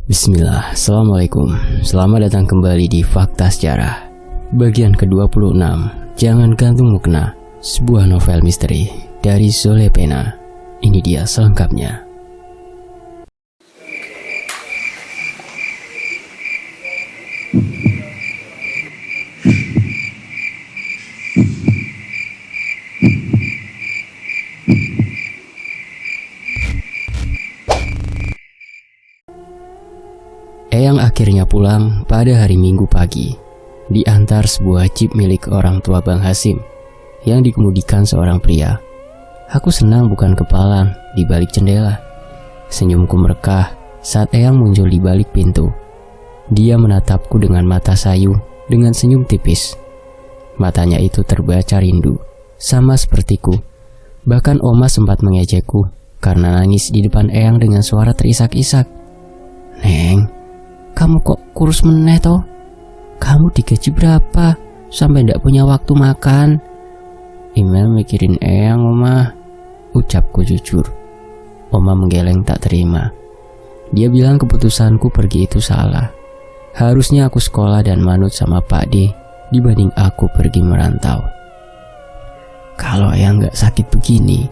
Bismillah, Assalamualaikum. Selamat datang kembali di Fakta Sejarah bagian ke-26. Jangan gantung mukna, sebuah novel misteri dari Zole Pena. Ini dia selengkapnya. Eyang akhirnya pulang pada hari Minggu pagi, diantar sebuah jeep milik orang tua Bang Hasim yang dikemudikan seorang pria. Aku senang bukan kepalang di balik jendela. Senyumku merekah saat Eyang muncul di balik pintu. Dia menatapku dengan mata sayu dengan senyum tipis. Matanya itu terbaca rindu, sama sepertiku. Bahkan Oma sempat mengejekku karena nangis di depan Eyang dengan suara terisak-isak. "Neng, kamu kok kurus meneh toh? Kamu digaji berapa sampai ndak punya waktu makan?" "Email mikirin Eyang, Oma," ucapku jujur. Oma menggeleng tak terima. Dia bilang keputusanku pergi itu salah. Harusnya aku sekolah dan manut sama Pak D dibanding aku pergi merantau. "Kalau Eyang gak sakit begini,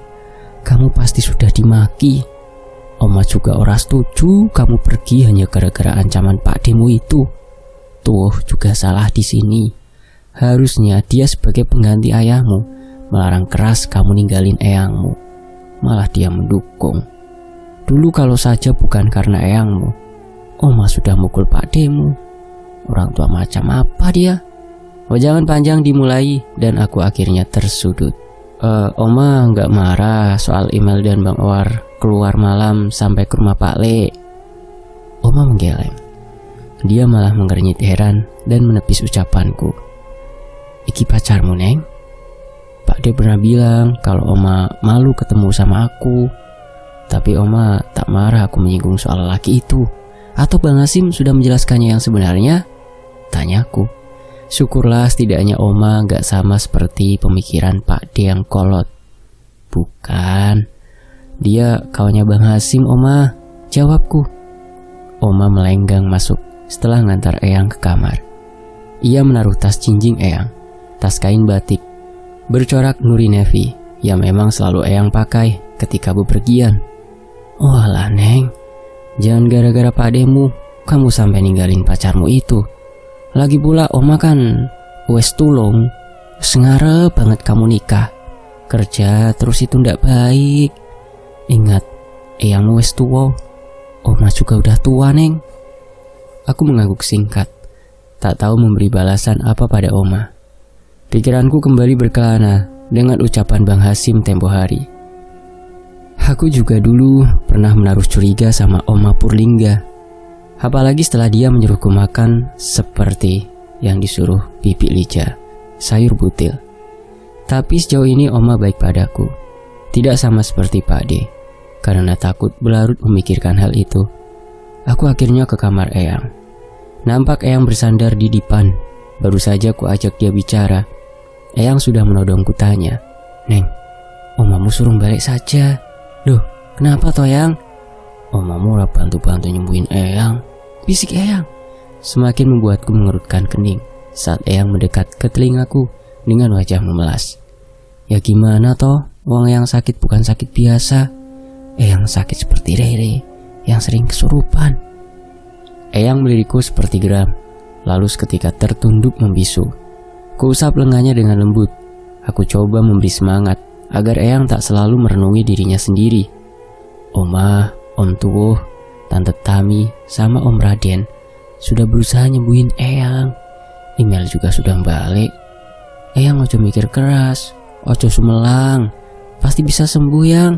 kamu pasti sudah dimaki. Oma juga ora setuju kamu pergi hanya gara-gara ancaman Pak Demu itu. Tuh juga salah di sini. Harusnya dia sebagai pengganti ayahmu melarang keras kamu ninggalin Eyangmu. Malah dia mendukung. Dulu kalau saja bukan karena Eyangmu, Oma sudah mukul Pak Demu. Orang tua macam apa dia?" Wajangan panjang dimulai dan aku akhirnya tersudut. Oma nggak marah soal email dan Bang Owar keluar malam sampai ke rumah Pak Le." Oma menggeleng. Dia malah mengernyit heran dan menepis ucapanku. "Iki pacarmu, Neng? Pak De pernah bilang kalau Oma malu ketemu sama aku. Tapi Oma tak marah aku menyinggung soal laki itu. Atau Bang Hasim sudah menjelaskannya yang sebenarnya?" tanyaku. Syukurlah setidaknya Oma gak sama seperti pemikiran Pak D yang kolot. "Bukan, dia kawannya Bang Hasim, Oma," jawabku. Oma melenggang masuk setelah ngantar Eyang ke kamar. Ia menaruh tas jinjing Eyang, tas kain batik bercorak nuri navy yang memang selalu Eyang pakai ketika bepergian. "Walah Neng, jangan gara-gara Pak Demu kamu sampai ninggalin pacarmu itu. Lagi pula Oma kan wes tulung, sengarep banget kamu nikah. Kerja terus itu ndak baik. Ingat, Eyangmu wes tua. Oma juga udah tua, Neng." Aku mengangguk singkat, tak tahu memberi balasan apa pada Oma. Pikiranku kembali berkelana dengan ucapan Bang Hasim tempo hari. Aku juga dulu pernah menaruh curiga sama Oma Purlingga. Apalagi setelah dia menyuruhku makan seperti yang disuruh Bibi Lija, sayur butil. Tapi sejauh ini Oma baik padaku. Tidak sama seperti Pak D. Karena takut berlarut memikirkan hal itu, aku akhirnya ke kamar Eyang. Nampak Eyang bersandar di dipan. Baru saja ku ajak dia bicara, Eyang sudah menodongku tanya, "Neng, Omamu suruh balik saja." "Loh, kenapa toh Yang?" "Omamu lah bantu-bantu nyembuhin Eyang," bisik Eyang. Semakin membuatku mengerutkan kening saat Eyang mendekat ke telingaku dengan wajah memelas. "Ya gimana toh, wong yang sakit bukan sakit biasa. Eyang sakit seperti Rere yang sering kesurupan." Eyang melirikku seperti geram, lalu seketika tertunduk membisu. Kuusap lengannya dengan lembut. Aku coba memberi semangat agar Eyang tak selalu merenungi dirinya sendiri. Oma, Om Tuh, Tante Tami, sama Om Raden sudah berusaha nyembuhin Eyang. Email juga sudah balik. Eyang ojo mikir keras, ojo sumelang, pasti bisa sembuh Yang.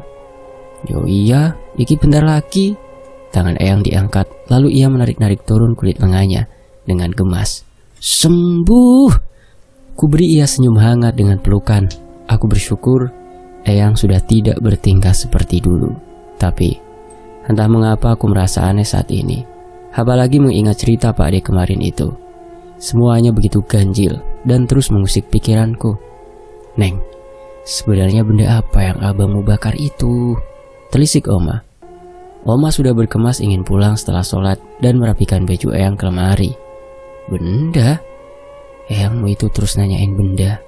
"Yo iya, iki bentar lagi." Tangan Eyang diangkat, lalu ia menarik-narik turun kulit lengannya dengan gemas. "Sembuh!" Kuberi ia senyum hangat dengan pelukan. Aku bersyukur Eyang sudah tidak bertingkah seperti dulu. Tapi entah mengapa aku merasa aneh saat ini. Apalagi mengingat cerita Pak D kemarin itu. Semuanya begitu ganjil dan terus mengusik pikiranku. "Neng, sebenarnya benda apa yang abangmu bakar itu?" telisik Oma. Oma sudah berkemas ingin pulang setelah sholat dan merapikan baju Eyang ke lemari. Benda? Eyangmu itu terus nanyain benda.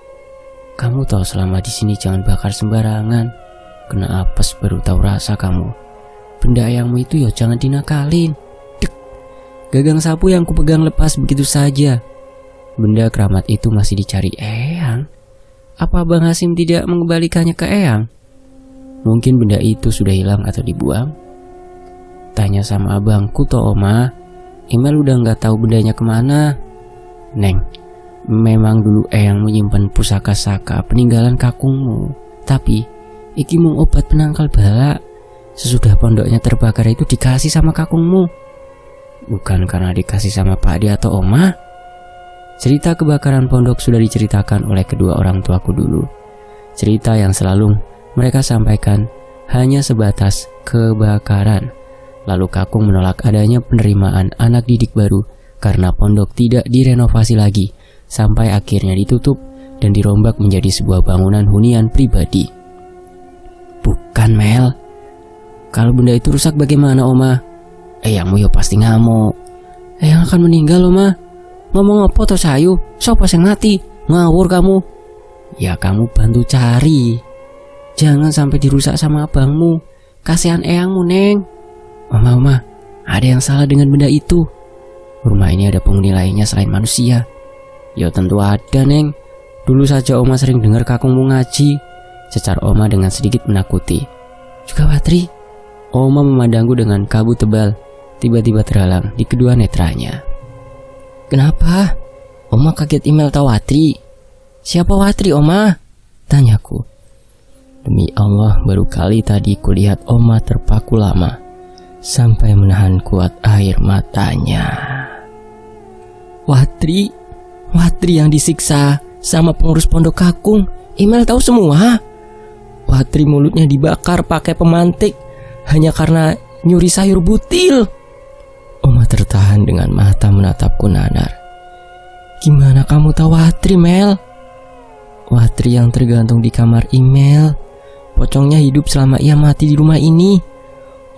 Kamu tahu selama di sini jangan bakar sembarangan. Kena apes baru tahu rasa kamu. Benda Eyangmu itu ya jangan dinakalin. Dek. Gagang sapu yang kupegang lepas begitu saja. Benda keramat itu masih dicari Eyang. Apa Bang Hasim tidak mengembalikannya ke Eyang? Mungkin benda itu sudah hilang atau dibuang. Tanya sama abangku toh Oma. Email udah gak tahu bendanya kemana. Neng, memang dulu Eyang menyimpan pusaka-saka peninggalan kakungmu. Tapi iki mung obat penangkal bala. Sesudah pondoknya terbakar itu dikasih sama kakungmu. Bukan karena dikasih sama Pak Adi atau Oma. Cerita kebakaran pondok sudah diceritakan oleh kedua orang tuaku dulu. Cerita yang selalu mereka sampaikan hanya sebatas kebakaran. Lalu kakung menolak adanya penerimaan anak didik baru karena pondok tidak direnovasi lagi sampai akhirnya ditutup dan dirombak menjadi sebuah bangunan hunian pribadi. Bukan Mel. Kalau benda itu rusak bagaimana Oma? Eyangmu ya pasti ngamuk. Eyang akan meninggal Oma. Ngomong apa toh sayu? Sopo sing mati? Ngawur kamu. Ya kamu bantu cari. Jangan sampai dirusak sama abangmu. Kasihan Eyangmu Neng. Oma, ada yang salah dengan benda itu. Rumah ini ada penghuni lainnya selain manusia. Ya tentu ada Neng. Dulu saja Oma sering dengar kakungmu ngaji. Cecar Oma dengan sedikit menakuti. Juga Watri. Oma memandangku dengan kabut tebal. Tiba-tiba terhalang di kedua netranya. Kenapa? Oma kaget email tahu Watri. Siapa Watri Oma? Tanyaku. Demi Allah baru kali tadi kulihat Oma terpaku lama sampai menahan kuat air matanya. Watri yang disiksa sama pengurus pondok kakung. Email tahu semua. Watri mulutnya dibakar pakai pemantik hanya karena nyuri sayur butil. Oma tertahan dengan mata menatapku nanar. Gimana kamu tahu Watri Mel? Watri yang tergantung di kamar email. Pocongnya hidup selama ia mati di rumah ini.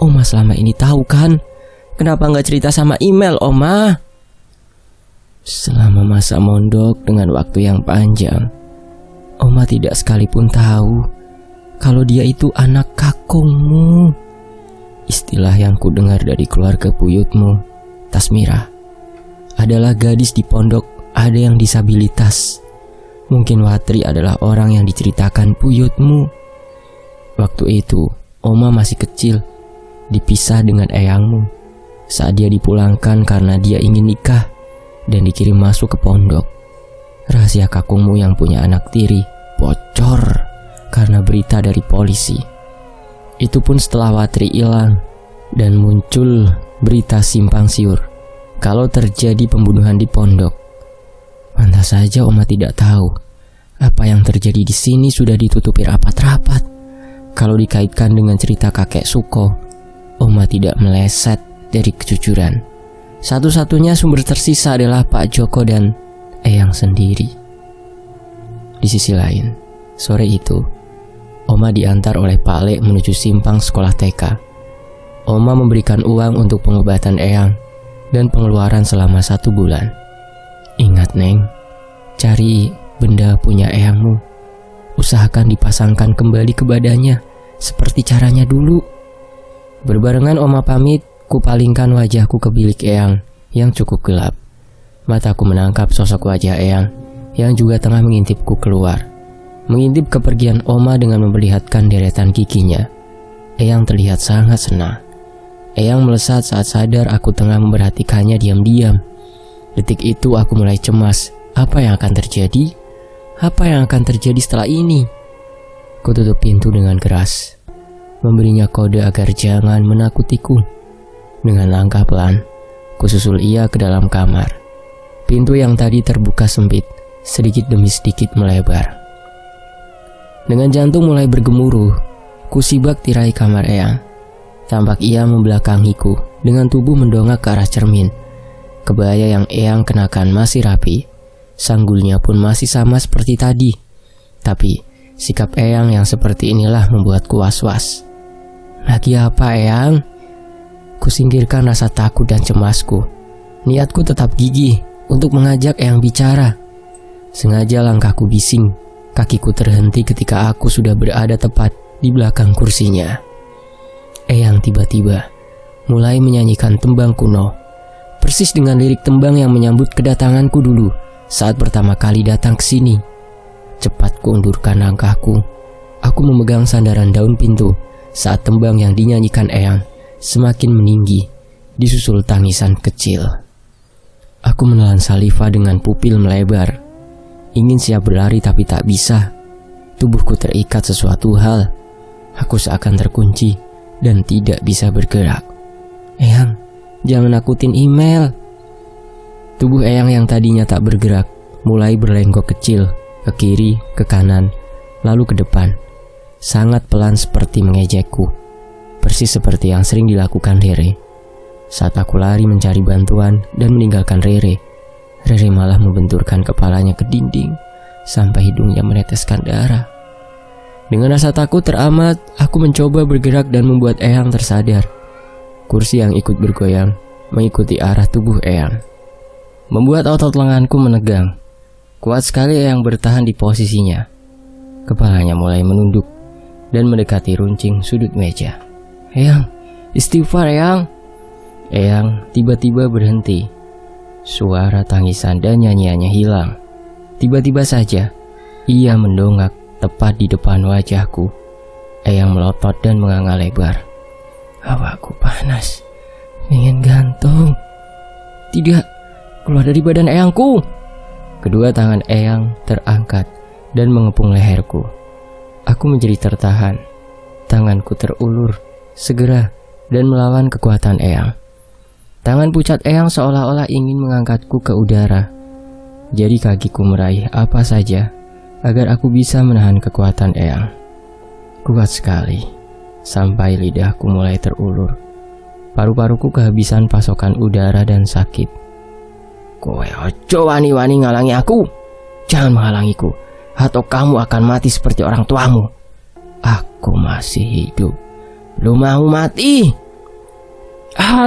Oma selama ini tahu kan? Kenapa gak cerita sama email Oma? Selama masa mondok dengan waktu yang panjang, Oma tidak sekalipun tahu kalau dia itu anak kakungmu. Istilah yang kudengar dari keluarga buyutmu, Tasmira, adalah gadis di pondok ada yang disabilitas. Mungkin Watri adalah orang yang diceritakan buyutmu. Waktu itu Oma masih kecil, dipisah dengan eyangmu saat dia dipulangkan karena dia ingin nikah dan dikirim masuk ke pondok. Rahasia kakungmu yang punya anak tiri bocor karena berita dari polisi. Itu pun setelah Watri hilang dan muncul berita simpang siur kalau terjadi pembunuhan di pondok. Pantas saja Oma tidak tahu apa yang terjadi di sini sudah ditutupi rapat-rapat. Kalau dikaitkan dengan cerita kakek Suko, Oma tidak meleset dari kejujuran. Satu-satunya sumber tersisa adalah Pak Joko dan Eyang sendiri. Di sisi lain, sore itu Oma diantar oleh Pak Le menuju simpang sekolah TK. Oma memberikan uang untuk pengobatan Eyang dan pengeluaran selama 1 bulan. Ingat Neng, cari benda punya Eyangmu. Usahakan dipasangkan kembali ke badannya seperti caranya dulu. Berbarengan Oma pamit, kupalingkan wajahku ke bilik Eyang yang cukup gelap. Mataku menangkap sosok wajah Eyang yang juga tengah mengintipku keluar. Mengintip kepergian Oma dengan memperlihatkan deretan giginya. Eyang terlihat sangat senang. Eyang melesat saat sadar aku tengah memperhatikannya diam-diam. Detik itu aku mulai cemas. Apa yang akan terjadi? Apa yang akan terjadi setelah ini? Kututup pintu dengan keras, memberinya kode agar jangan menakutiku. Dengan langkah pelan, kususul ia ke dalam kamar. Pintu yang tadi terbuka sempit, sedikit demi sedikit melebar. Dengan jantung mulai bergemuruh, kusibak tirai kamar Eyang. Tampak ia membelakangiku dengan tubuh mendongak ke arah cermin. Kebaya yang Eyang kenakan masih rapi. Sanggulnya pun masih sama seperti tadi. Tapi sikap Eyang yang seperti inilah membuatku was-was. Lagi apa Eyang? Kusingkirkan rasa takut dan cemasku. Niatku tetap gigih untuk mengajak Eyang bicara. Sengaja langkahku bising. Kakiku terhenti ketika aku sudah berada tepat di belakang kursinya. Eyang tiba-tiba mulai menyanyikan tembang kuno, persis dengan lirik tembang yang menyambut kedatanganku dulu saat pertama kali datang ke sini. Cepat kuundurkan langkahku. Aku memegang sandaran daun pintu saat tembang yang dinyanyikan Eyang semakin meninggi, disusul tangisan kecil. Aku menelan saliva dengan pupil melebar. Ingin siap berlari tapi tak bisa. Tubuhku terikat sesuatu hal. Aku seakan terkunci dan tidak bisa bergerak. Eyang, jangan nakutin email. Tubuh Eyang yang tadinya tak bergerak mulai berlenggok kecil, ke kiri, ke kanan, lalu ke depan. Sangat pelan seperti mengejekku. Persis seperti yang sering dilakukan Rere. Saat aku lari mencari bantuan dan meninggalkan Rere, Rere malah membenturkan kepalanya ke dinding sampai hidungnya meneteskan darah. Dengan rasa takut teramat, aku mencoba bergerak dan membuat Eyang tersadar. Kursi yang ikut bergoyang mengikuti arah tubuh Eyang, membuat otot lenganku menegang. Kuat sekali Eyang bertahan di posisinya. Kepalanya mulai menunduk dan mendekati runcing sudut meja. Eyang, istighfar Eyang. Eyang tiba-tiba berhenti. Suara tangisan dan nyanyiannya hilang. Tiba-tiba saja ia mendongak tepat di depan wajahku. Eyang melotot dan menganga lebar. Hawaku panas, ingin gantung. Tidak, keluar dari badan Eyangku. Kedua tangan Eyang terangkat dan mengepung leherku. Aku menjadi tertahan. Tanganku terulur segera dan melawan kekuatan Eyang. Tangan pucat Eyang seolah-olah ingin mengangkatku ke udara. Jadi kakiku meraih apa saja agar aku bisa menahan kekuatan Eyang. Kuat sekali, sampai lidahku mulai terulur. Paru-paruku kehabisan pasokan udara dan sakit. Kowe ojo wani-wani ngalangi aku. Jangan menghalangiku, atau kamu akan mati seperti orang tuamu. Aku masih hidup, belum mau mati.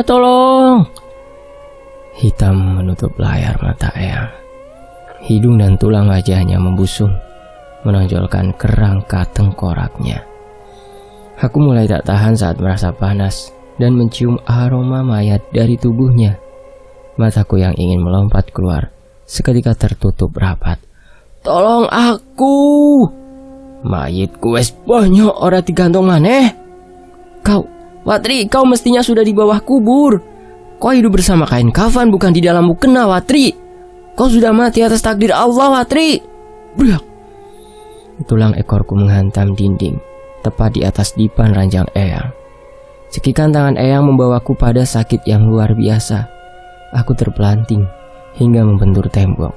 Tolong. Hitam menutup layar mata Eyang. Hidung dan tulang wajahnya membusung, menonjolkan kerangka tengkoraknya. Aku mulai tak tahan saat merasa panas dan mencium aroma mayat dari tubuhnya. Mataku yang ingin melompat keluar seketika tertutup rapat. Tolong aku. Mayitku wes banyak ora digantung maneh. Kau, Watri, kau mestinya sudah di bawah kubur. Kau hidup bersama kain kafan, bukan di dalam mukena, Watri. Kau sudah mati atas takdir Allah, Watri. Brak. Tulang ekorku menghantam dinding, tepat di atas dipan ranjang Eyang. Cekikan tangan Eyang membawaku pada sakit yang luar biasa. Aku terpelanting hingga membentur tembok.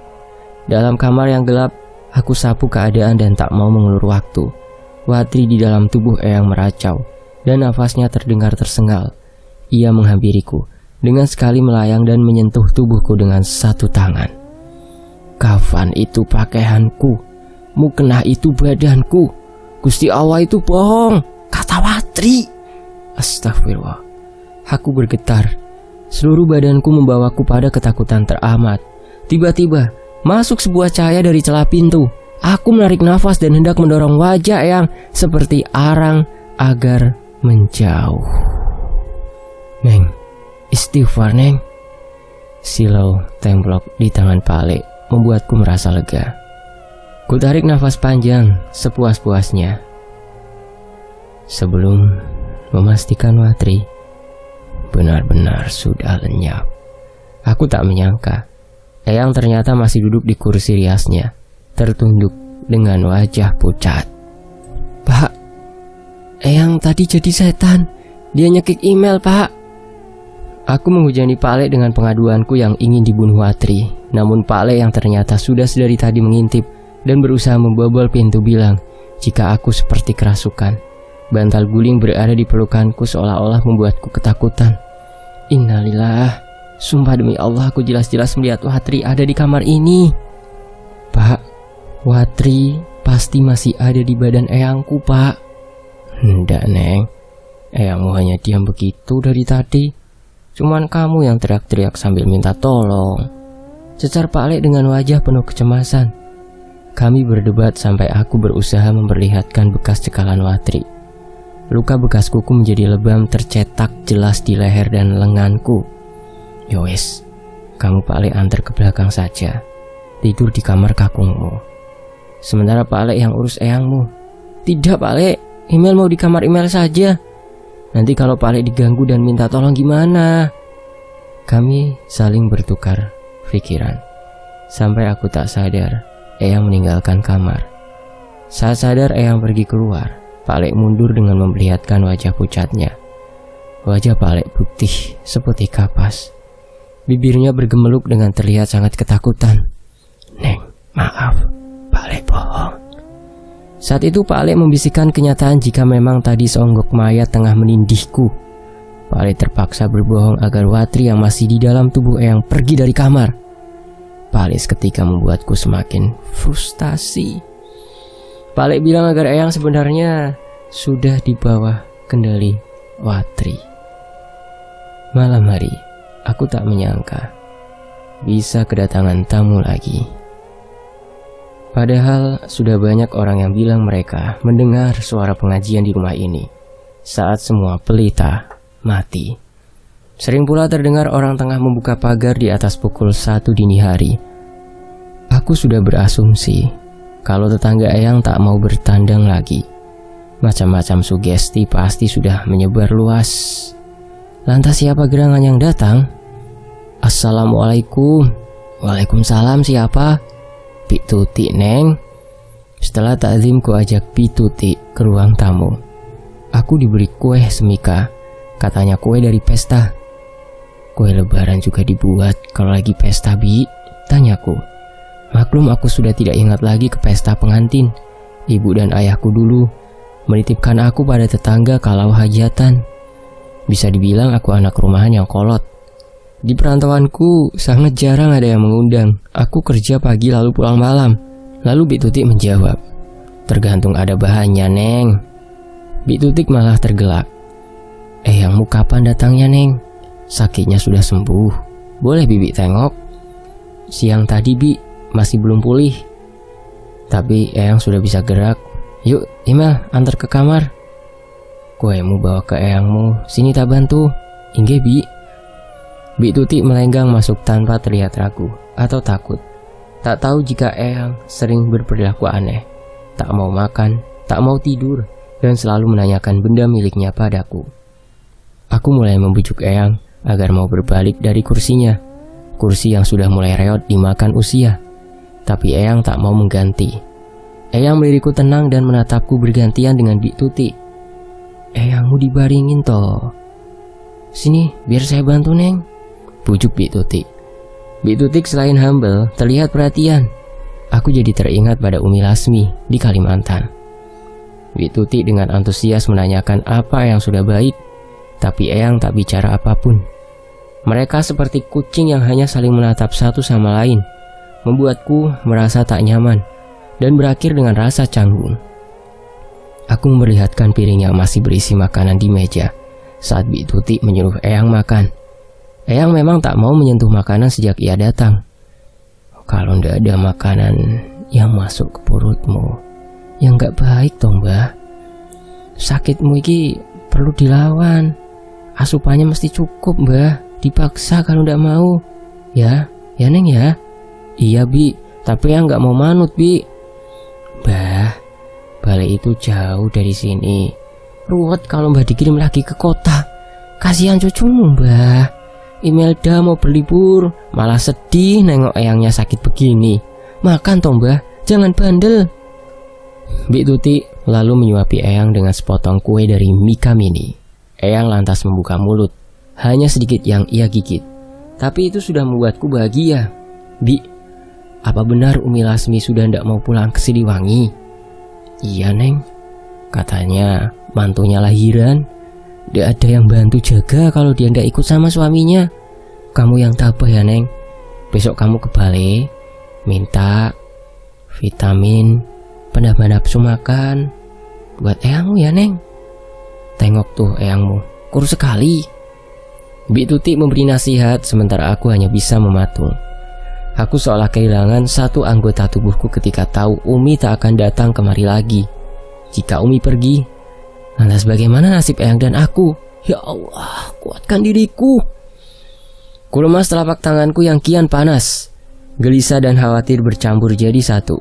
Dalam kamar yang gelap, aku sapu keadaan dan tak mau mengulur waktu. Watri di dalam tubuh Eyang meracau dan nafasnya terdengar tersengal. Ia menghampiriku dengan sekali melayang dan menyentuh tubuhku dengan satu tangan. Kafan itu pakaianku, mukena itu badanku, Gusti Allah itu bohong, kata Watri. Astagfirullah. Aku bergetar. Seluruh badanku membawaku pada ketakutan teramat. Tiba-tiba masuk sebuah cahaya dari celah pintu. Aku menarik nafas dan hendak mendorong wajah yang seperti arang agar menjauh. Neng, istighfar Neng. Silau templok di tangan Pale membuatku merasa lega. Ku tarik nafas panjang sepuas-puasnya sebelum memastikan Watri benar-benar sudah lenyap. Aku tak menyangka Eyang ternyata masih duduk di kursi riasnya, tertunduk dengan wajah pucat. Pak, Eyang tadi jadi setan. Dia nyekik email, Pak. Aku menghujani Pale dengan pengaduanku yang ingin dibunuh Watri. Namun Pale yang ternyata sudah sedari tadi mengintip dan berusaha membobol pintu bilang jika aku seperti kerasukan. Bantal guling berada di pelukanku seolah-olah membuatku ketakutan. Innalillah. Sumpah demi Allah aku jelas-jelas melihat Watri ada di kamar ini. Pak, Watri pasti masih ada di badan Eyangku, Pak. Hendak Neng, Eyangmu hanya diam begitu dari tadi. Cuman kamu yang teriak-teriak sambil minta tolong, cecar Pak Lek dengan wajah penuh kecemasan. Kami berdebat sampai aku berusaha memperlihatkan bekas cekalan Watri. Luka bekas kuku menjadi lebam tercetak jelas di leher dan lenganku. Yowes, kamu Pak Lek antar ke belakang saja. Tidur di kamar kakungmu. Sementara Pak Lek yang urus eyangmu. Tidak Pak Lek, Email mau di kamar Email saja. Nanti kalau Pak Lek diganggu dan minta tolong gimana? Kami saling bertukar pikiran. Sampai aku tak sadar, Eyang meninggalkan kamar. Saat sadar Eyang pergi keluar, Pak Lek mundur dengan memperlihatkan wajah pucatnya. Wajah Pak Lek putih seperti kapas. Bibirnya bergemeluk dengan terlihat sangat ketakutan. Neng, maaf, Pak Lek bohong. Saat itu Pak Lek membisikkan kenyataan jika memang tadi seonggok mayat tengah menindihku. Pak Lek terpaksa berbohong agar Watri yang masih di dalam tubuh Eyang pergi dari kamar. Pak Lek seketika membuatku semakin frustasi. Pak Lek bilang agar Eyang sebenarnya sudah di bawah kendali Watri. Malam hari, aku tak menyangka bisa kedatangan tamu lagi. Padahal sudah banyak orang yang bilang mereka mendengar suara pengajian di rumah ini saat semua pelita mati. Sering pula terdengar orang tengah membuka pagar di atas pukul 1 dini hari. Aku sudah berasumsi kalau tetangga Eyang tak mau bertandang lagi. Macam-macam sugesti pasti sudah menyebar luas. Lantas siapa gerangan yang datang? Assalamualaikum. Waalaikumsalam, siapa? Bik Tuti, Neng. Setelah takzim ku ajak Bik Tuti ke ruang tamu. Aku diberi kue semika. Katanya kue dari pesta. Kue lebaran juga dibuat kalau lagi pesta, Bi? Tanyaku. Maklum aku sudah tidak ingat lagi ke pesta pengantin. Ibu dan ayahku dulu menitipkan aku pada tetangga kalau hajatan. Bisa dibilang aku anak rumahan yang kolot. Di perantauanku sangat jarang ada yang mengundang. Aku kerja pagi lalu pulang malam. Lalu Bik Tutik menjawab, tergantung ada bahannya, Neng. Bik Tutik malah tergelak. Eyangmu kapan datangnya, Neng? Sakitnya sudah sembuh. Boleh Bibi tengok? Siang tadi, Bi, masih belum pulih. Tapi Eyang sudah bisa gerak. Yuk, Imel, antar ke kamar. Kuemu bawa ke eyangmu. Sini tak bantu. Inge, Bi. Bik Tutik melenggang masuk tanpa terlihat ragu atau takut. Tak tahu jika Eyang sering berperilaku aneh. Tak mau makan, tak mau tidur, dan selalu menanyakan benda miliknya padaku. Aku mulai membujuk Eyang agar mau berbalik dari kursinya. Kursi yang sudah mulai reot dimakan usia. Tapi Eyang tak mau mengganti. Eyang melirikku tenang dan menatapku bergantian dengan Bik Tutik. Eyangmu dibaringin toh. Sini, biar saya bantu, Neng. Bujuk Bik Tutik. Bik Tutik selain humble, terlihat perhatian. Aku jadi teringat pada Umi Lasmi di Kalimantan. Bik Tutik dengan antusias menanyakan apa yang sudah baik. Tapi Eyang tak bicara apapun. Mereka seperti kucing yang hanya saling menatap satu sama lain. Membuatku merasa tak nyaman dan berakhir dengan rasa canggung. Aku memperlihatkan piring yang masih berisi makanan di meja saat Bik Tutik menyuruh Eyang makan. Eyang memang tak mau menyentuh makanan sejak ia datang. Kalau ndak ada makanan yang masuk ke perutmu, yang gak baik toh, Mbah. Sakitmu ini perlu dilawan. Asupannya mesti cukup, Mbah. Dipaksa kalau ndak mau. Ya Neng ya. Iya, Bi, tapi yang gak mau manut, Bi. Mbah, balai itu jauh dari sini. Ruwet kalau Mbah dikirim lagi ke kota. Kasihan cucumu, Mbah. Imelda mau berlibur, malah sedih nengok eyangnya sakit begini. Makan toh, Mbah, jangan bandel. Bik Tutik lalu menyuapi Eyang dengan sepotong kue dari Mika Mini. Eyang lantas membuka mulut. Hanya sedikit yang ia gigit. Tapi itu sudah membuatku bahagia. Bi, apa benar Umi Lasmi sudah tidak mau pulang ke Siliwangi? Iya, Neng. Katanya mantunya lahiran. Tidak ada yang bantu jaga kalau dia tidak ikut sama suaminya. Kamu yang tabah ya, Neng. Besok kamu ke balai, minta vitamin, penambah nafsu makan buat eyangmu ya, Neng. Tengok tuh eyangmu, kurus sekali. Mbik Tuti memberi nasihat sementara aku hanya bisa mematung. Aku seolah kehilangan satu anggota tubuhku ketika tahu Umi tak akan datang kemari lagi. Jika Umi pergi, lantas bagaimana nasib Eyang dan aku? Ya Allah, kuatkan diriku. Kulemas telapak tanganku yang kian panas. Gelisah dan khawatir bercampur jadi satu.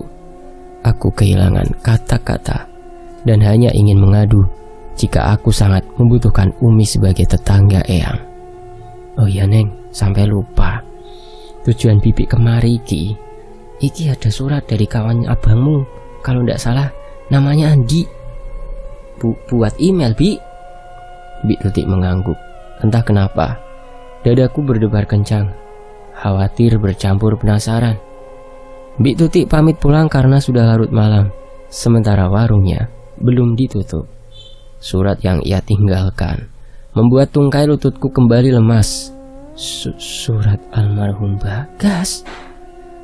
Aku kehilangan kata-kata dan hanya ingin mengadu jika aku sangat membutuhkan Umi sebagai tetangga Eyang. Oh iya Neng, sampai lupa. Tujuan Bibi kemari Iki ada surat dari kawan abangmu. Kalau ndak salah namanya Andi. Buat email Bi. Mbik Tuti mengangguk. Entah kenapa dadaku berdebar kencang. Khawatir bercampur penasaran. Mbik Tuti pamit pulang karena sudah larut malam. Sementara warungnya belum ditutup. Surat yang ia tinggalkan membuat tungkai lututku kembali lemas. Surat almarhum Bagas.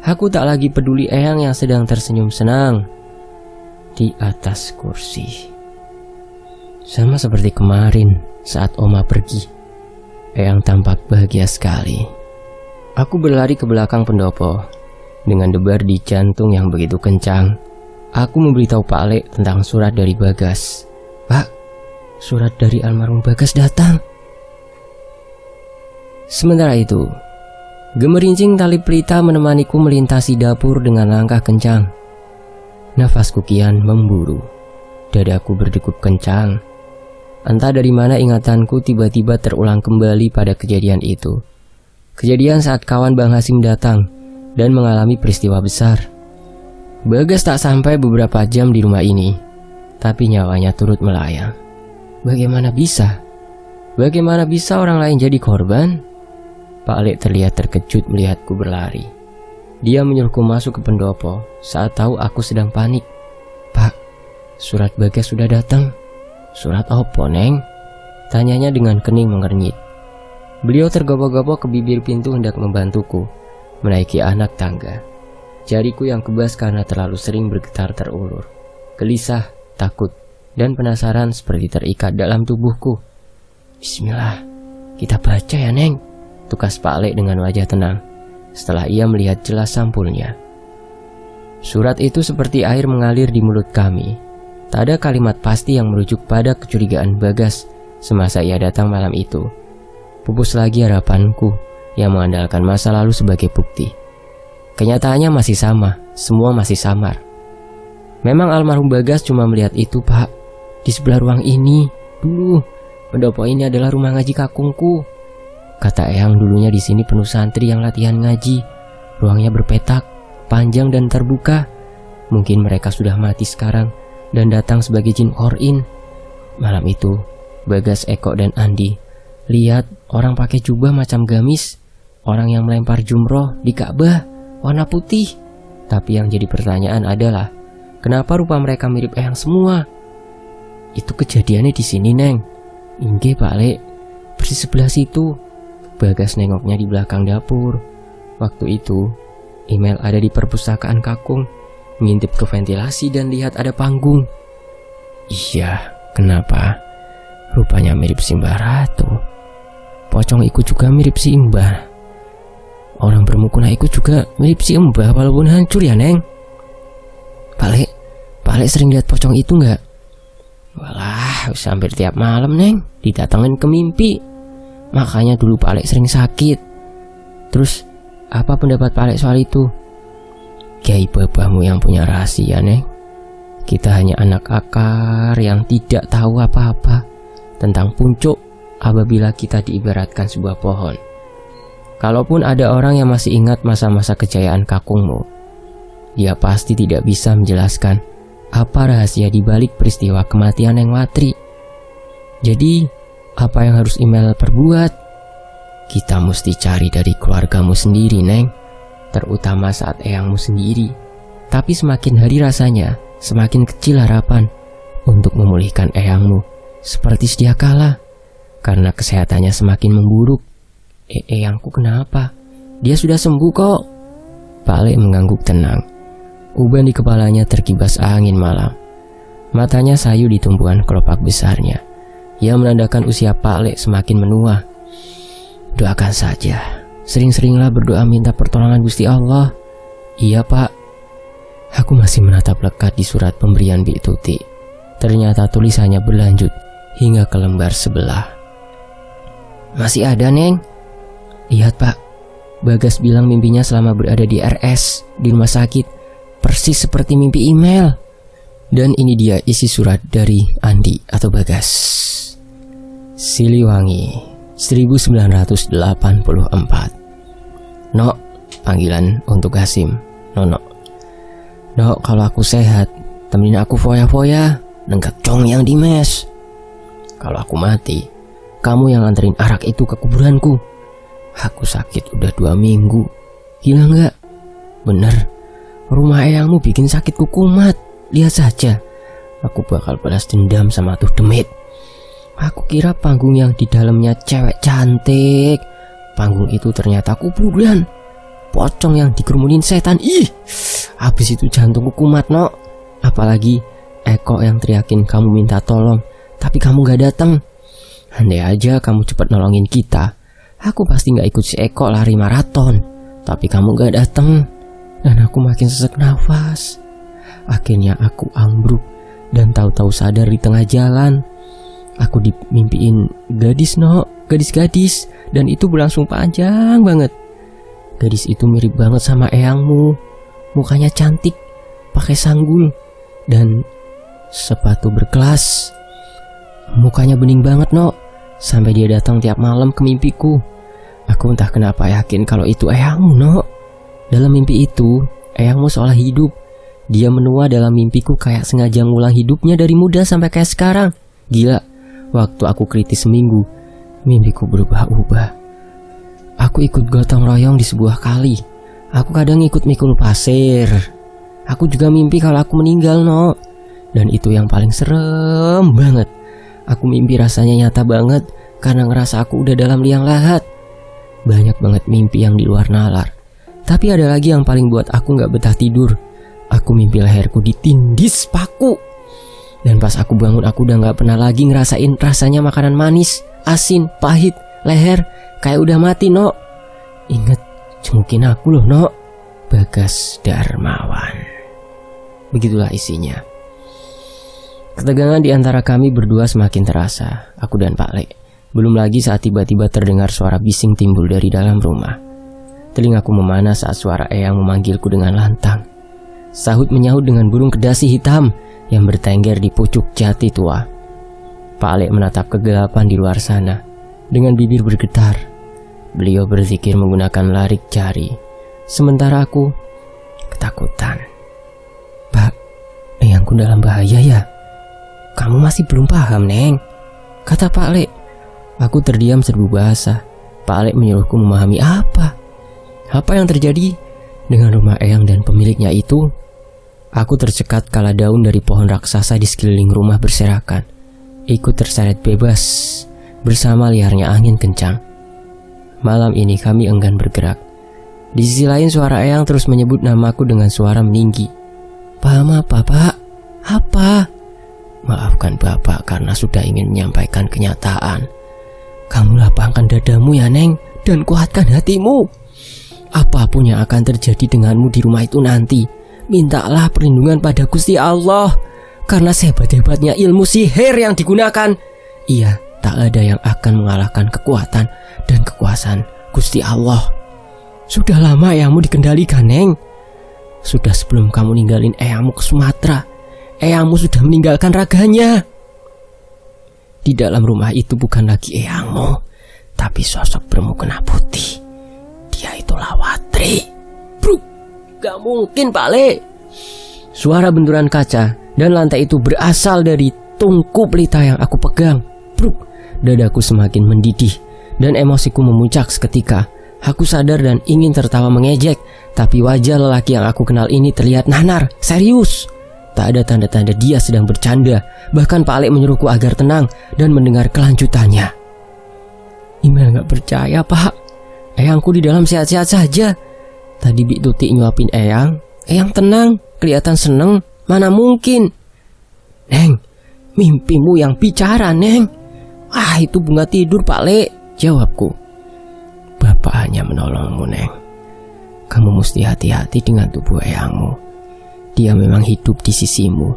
Aku tak lagi peduli Eyang yang sedang tersenyum senang di atas kursi. Sama seperti kemarin saat Oma pergi, Eyang tampak bahagia sekali. Aku berlari ke belakang pendopo. Dengan debar di jantung yang begitu kencang, aku memberitahu Pak Lek tentang surat dari Bagas. Pak, surat dari almarhum Bagas datang. Sementara itu, gemerincing tali pelita menemaniku melintasi dapur dengan langkah kencang. Nafasku kian memburu. Dadaku berdegup kencang. Entah dari mana ingatanku tiba-tiba terulang kembali pada kejadian itu. Kejadian saat kawan Bang Hasim datang dan mengalami peristiwa besar. Bagas tak sampai beberapa jam di rumah ini, tapi nyawanya turut melayang. Bagaimana bisa? Bagaimana bisa orang lain jadi korban? Pak Lek terlihat terkejut melihatku berlari. Dia menyuruhku masuk ke pendopo saat tahu aku sedang panik. Pak, surat Bagas sudah datang. Surat opo Neng? Tanyanya dengan kening mengernyit. Beliau tergopoh-gopoh ke bibir pintu hendak membantuku menaiki anak tangga. Jariku yang kebas karena terlalu sering bergetar terulur. Gelisah, takut, dan penasaran seperti terikat dalam tubuhku. Bismillah, kita baca ya Neng, tukas Pak Lek dengan wajah tenang setelah ia melihat jelas sampulnya. Surat itu seperti air mengalir di mulut kami. Tak ada kalimat pasti yang merujuk pada kecurigaan Bagas semasa ia datang malam itu. Pupus lagi harapanku yang mengandalkan masa lalu sebagai bukti. Kenyataannya masih sama, semua masih samar. Memang almarhum Bagas cuma melihat itu Pak, di sebelah ruang ini. Dulu, pendopo ini adalah rumah ngaji kakungku. Kata Eyang dulunya di sini penuh santri yang latihan ngaji. Ruangnya berpetak, panjang dan terbuka. Mungkin mereka sudah mati sekarang dan datang sebagai jin Orin. Malam itu, Bagas, Eko, dan Andi lihat orang pakai jubah macam gamis, orang yang melempar jumroh di Ka'bah warna putih. Tapi yang jadi pertanyaan adalah, kenapa rupa mereka mirip Eyang semua? Itu kejadiannya di sini Neng. Inge Pak Lek, persis sebelah situ. Bagas nengoknya di belakang dapur. Waktu itu, email ada di perpustakaan kakung. Ngintip ke ventilasi dan lihat ada panggung. Iya, kenapa? Rupanya mirip si Mbah Ratu. Pocong ikut juga mirip si Mbah. Orang bermukuna ikut juga mirip si Mbah walaupun hancur ya Neng. Pak Lek sering lihat pocong itu nggak? Walah, hampir tiap malam Neng didatengin ke mimpi. Makanya dulu Pak Lek sering sakit. Terus apa pendapat Pak Lek soal itu? Kiai babahmu yang punya rahasia Neng. Kita hanya anak akar yang tidak tahu apa-apa tentang puncuk apabila kita diibaratkan sebuah pohon. Kalaupun ada orang yang masih ingat masa-masa kejayaan kakungmu, dia pasti tidak bisa menjelaskan apa rahasia di balik peristiwa kematian Neng Watri. Jadi apa yang harus email perbuat? Kita mesti cari dari keluargamu sendiri Neng, terutama saat eyangmu sendiri. Tapi semakin hari rasanya semakin kecil harapan untuk memulihkan eyangmu seperti sedia kala, karena kesehatannya semakin memburuk. Eyangku kenapa? Dia sudah sembuh kok. Pak Lek mengangguk tenang. Uban di kepalanya terkibas angin malam. Matanya sayu di tumpuan kelopak besarnya yang menandakan usia Pak Lek semakin menua. Doakan saja. Sering-seringlah berdoa minta pertolongan Gusti Allah. Iya Pak. Aku masih menatap lekat di surat pemberian Bik Tuti. Ternyata tulisannya berlanjut hingga ke lembar sebelah. Masih ada Neng? Lihat Pak. Bagas bilang mimpinya selama berada di RS, di rumah sakit, persis seperti mimpi email. Dan ini dia isi surat dari Andi atau Bagas. Siliwangi, 1984. Nok, panggilan untuk Hasim, Nono. Nok, kalau aku sehat, temenin aku foya-foya, nenggak cong yang di mes. Kalau aku mati, kamu yang anterin arak itu ke kuburanku. Aku sakit udah 2 minggu. Gila nggak? Bener, rumah eyangmu bikin sakitku kumat. Lihat saja, aku bakal balas dendam sama tuh demit. Aku kira panggung yang di dalamnya cewek cantik. Panggung itu ternyata kuburan. Pocong yang dikerumunin setan. Ih, habis itu jantungku kumat no. Apalagi Eko yang teriakin kamu minta tolong, tapi kamu gak datang. Andai aja kamu cepat nolongin kita, aku pasti gak ikut si Eko lari maraton. Tapi kamu gak datang, dan aku makin sesak nafas. Akhirnya aku ambruk dan tahu-tahu sadar di tengah jalan. Aku dimimpiin gadis no, gadis-gadis, dan itu berlangsung panjang banget. Gadis itu mirip banget sama eyangmu. Mukanya cantik, pakai sanggul, dan sepatu berkelas. Mukanya bening banget no, sampai dia datang tiap malam ke mimpiku. Aku entah kenapa yakin kalau itu eyangmu no. Dalam mimpi itu, eyangmu seolah hidup. Dia menua dalam mimpiku kayak sengaja ngulang hidupnya dari muda sampai kayak sekarang. Gila, waktu aku kritis seminggu, mimpiku berubah-ubah. Aku ikut gotong royong di sebuah kali. Aku kadang ikut mikul pasir. Aku juga mimpi kalau aku meninggal no. Dan itu yang paling serem banget. Aku mimpi rasanya nyata banget karena ngerasa aku udah dalam liang lahat. Banyak banget mimpi yang di luar nalar. Tapi ada lagi yang paling buat aku gak betah tidur. Aku mimpi leherku ditindis paku. Dan pas aku bangun aku udah gak pernah lagi ngerasain rasanya makanan manis, asin, pahit, leher kayak udah mati no. Ingat, cengukin aku loh no. Bagas Darmawan. Begitulah isinya. Ketegangan di antara kami berdua semakin terasa, aku dan Pak Le. Belum lagi saat tiba-tiba terdengar suara bising timbul dari dalam rumah. Telingaku memanah saat suara eyang memanggilku dengan lantang. Sahut menyahut dengan burung kedasi hitam yang bertengger di pucuk jati tua. Pak Le menatap kegelapan di luar sana dengan bibir bergetar. Beliau berzikir menggunakan larik jari, sementara aku ketakutan. Pak, eyangku dalam bahaya ya? Kamu masih belum paham, Neng? Kata Pak Le. Aku terdiam serbu basah. Pak Le menyuruhku memahami apa? Apa yang terjadi dengan rumah eyang dan pemiliknya itu? Aku tercekat kala daun dari pohon raksasa di sekeliling rumah berserakan, ikut terseret bebas bersama liarnya angin kencang. Malam ini kami enggan bergerak. Di sisi lain suara eyang terus menyebut namaku dengan suara meninggi. Paham apa, Pak? Apa? Maafkan Bapak karena sudah ingin menyampaikan kenyataan. Kamu lapangkan dadamu ya, Neng, dan kuatkan hatimu. Apapun yang akan terjadi denganmu di rumah itu nanti, mintalah perlindungan pada Gusti Allah. Karena sehebat-hebatnya ilmu sihir yang digunakan, iya, tak ada yang akan mengalahkan kekuatan dan kekuasaan Gusti Allah. Sudah lama eyangmu dikendalikan, Neng. Sudah sebelum kamu ninggalin eyangmu ke Sumatera, eyangmu sudah meninggalkan raganya. Di dalam rumah itu bukan lagi eyangmu, tapi sosok bermukena putih. Dia itu Lawatri. Bruk, gak mungkin Pak Le. Suara benturan kaca dan lantai itu berasal dari tungku pelita yang aku pegang. Bruk, dadaku semakin mendidih dan emosiku memuncak seketika. Aku sadar dan ingin tertawa mengejek, tapi wajah lelaki yang aku kenal ini terlihat nanar, serius. Tak ada tanda-tanda dia sedang bercanda. Bahkan Pak Le menyuruhku agar tenang dan mendengar kelanjutannya. Email gak percaya, Pak. Eyangku di dalam sehat-sehat saja. Tadi Bik Tuti nyuapin eyang. Eyang tenang, kelihatan seneng. Mana mungkin? Neng, mimpimu yang bicara, Neng. Ah, itu bunga tidur, Pak Le, jawabku. Bapak hanya menolongmu, Neng. Kamu mesti hati-hati dengan tubuh eyangmu. Dia memang hidup di sisimu,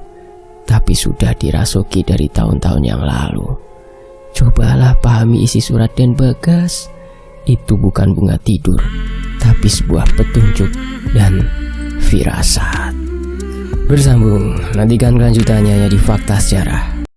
tapi sudah dirasuki dari tahun-tahun yang lalu. Cobalah pahami isi surat Den Bagas. Itu bukan bunga tidur, tapi sebuah petunjuk dan firasat. Bersambung, nantikan kelanjutannya di Fakta Sejarah.